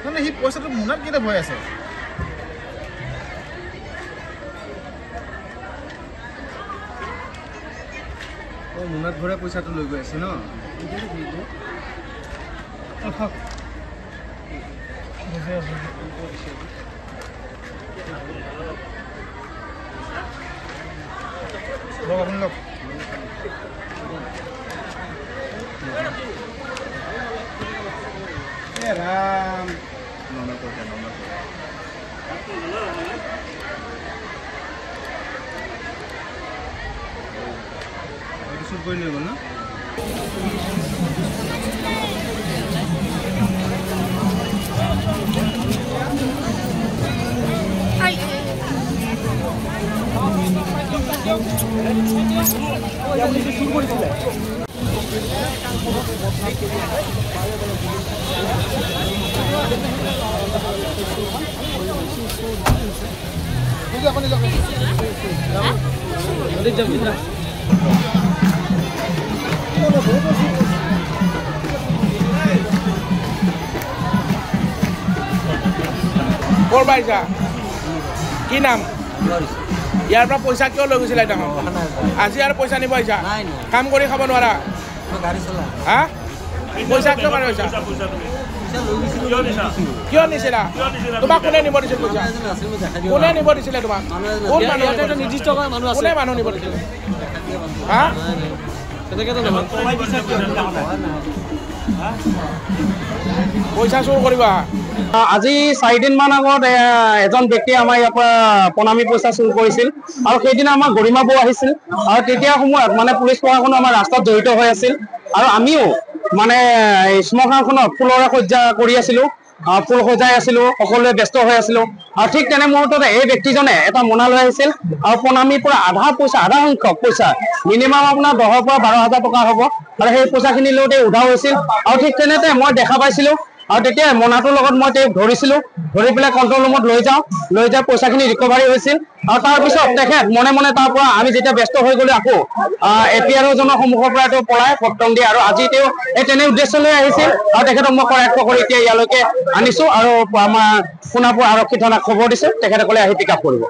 মানে সি পইচাটো মোনাত কেইটা ভয় আছে মোনাত ভৰাই পইচাটো লৈ গৈ আছে ন আপুনি লওক ৰাম চুৰ কৰি লৈ গ'ল ন ক'ৰ পাইছা কি নাম ইয়াৰ পৰা পইচা কিয় লৈ গৈছিলা ডাঙৰ আজি আৰু পইচা নিব আহিছা কাম কৰি খাব নোৱাৰা হা পইচা কিয় কাঢ়ি গৈছা কিয় নিছিলা তোমাক কোনে নিব দিছিল পইচা কোনে নিব দিছিলে তোমাক কোন মানুহ নিৰ্দিষ্ট কোনে মানুহ নিব দিছিলে হা পইচা চুৰ কৰিবা আজি 4 দিনমান আগত এজন ব্যক্তিয়ে আমাৰ ইয়াৰ পৰা প্ৰণামী পইচা চুৰ কৰিছিল আৰু সেইদিনা আমাৰ গৰিমা বৌ আহিছিল আৰু তেতিয়া সময়ত মানে পুলিচ প্ৰশাসনো আমাৰ ৰাস্তাত জড়িত হৈ আছিল আৰু আমিও মানে শ্মশানখনত ফুলৰে সজ্জা কৰি আছিলো ফুল সজাই আছিলো সকলোৱে ব্যস্ত হৈ আছিলো আৰু ঠিক তেনে মুহূৰ্ততে এই ব্যক্তিজনে এটা মোনা লৈ আহিছিল আৰু প্ৰণামীৰ পৰা আধা সংখ্যক পইচা মিনিমাম আপোনাৰ 10,000 পৰা 12,000 টকা হ'ব আৰু সেই পইচাখিনি লওঁতে উধাও হৈছিল আৰু ঠিক তেনেতে মই দেখা পাইছিলো আৰু তেতিয়া মোনাটোৰ লগত মই তেওঁক ধৰি পেলাই কণ্ট্ৰল ৰুমত লৈ যাই পইচাখিনি ৰিকভাৰী হৈছিল আৰু তাৰপিছত তেখেত মনে মনে তাৰ পৰা আমি যেতিয়া ব্যস্ত হৈ গ'লো আকৌ এপিআৰজনৰ সন্মুখৰ পৰা তেওঁ পলাই পটং দিয়ে আৰু আজি তেওঁ এই তেনে উদ্দেশ্য লৈ আহিছিল আৰু তেখেতক মই কৰায়ত্ব কৰি এতিয়া ইয়ালৈকে আনিছো আৰু আমাৰ সোণাপুৰ আৰক্ষী থানাক খবৰ দিছো তেখেতসকলে আহি পিক আপ কৰিব